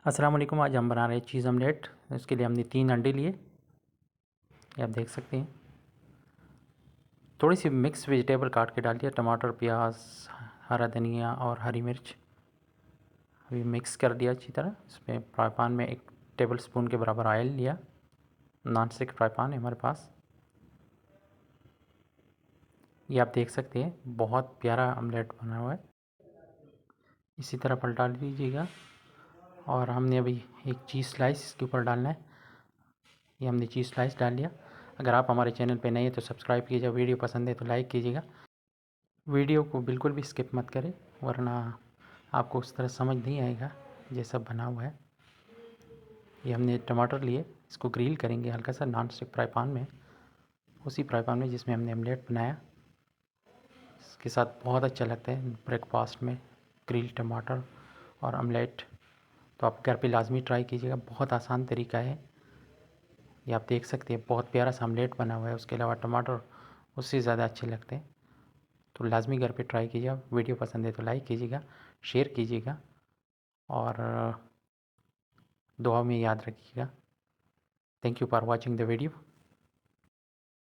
अस्सलाम वालेकुम। आज हम बना रहे हैं चीज़ ऑमलेट। इसके लिए हमने 3 अंडे लिए, ये आप देख सकते हैं। थोड़ी सी मिक्स वेजिटेबल काट के डाल दिया, टमाटर, प्याज, हरा धनिया और हरी मिर्च। अभी मिक्स कर दिया अच्छी तरह। इसमें फ्राई पैन में 1 टेबल स्पून के बराबर ऑयल लिया। नॉन स्टिक फ्राई पैन है हमारे पास। ये आप देख सकते हैं, बहुत प्यारा ऑमलेट बना हुआ है। इसी तरह पलटा दीजिएगा। और हमने अभी एक चीज़ स्लाइस इसके ऊपर डालना है। ये हमने चीज़ स्लाइस डाल दिया। अगर आप हमारे चैनल पे नए हैं तो सब्सक्राइब कीजिएगा, वीडियो पसंद है तो लाइक कीजिएगा। वीडियो को बिल्कुल भी स्किप मत करें, वरना आपको उस तरह समझ नहीं आएगा ये सब बना हुआ है। ये हमने टमाटर लिए, इसको ग्रिल करेंगे हल्का सा नॉन स्टिक फ्राई पैन में, उसी फ्राई पैन में जिसमें हमने ऑमलेट बनाया। इसके साथ बहुत अच्छा लगता है ब्रेकफास्ट में ग्रिल टमाटर और ऑमलेट। तो आप घर पे लाजमी ट्राई कीजिएगा, बहुत आसान तरीका है। ये आप देख सकते हैं, बहुत प्यारा सा ऑमलेट बना हुआ है। उसके अलावा टमाटर उससे ज़्यादा अच्छे लगते हैं। तो लाजमी घर पे ट्राई कीजिएगा। वीडियो पसंद है तो लाइक कीजिएगा, शेयर कीजिएगा और दुआ में याद रखिएगा। Thank you for watching the video.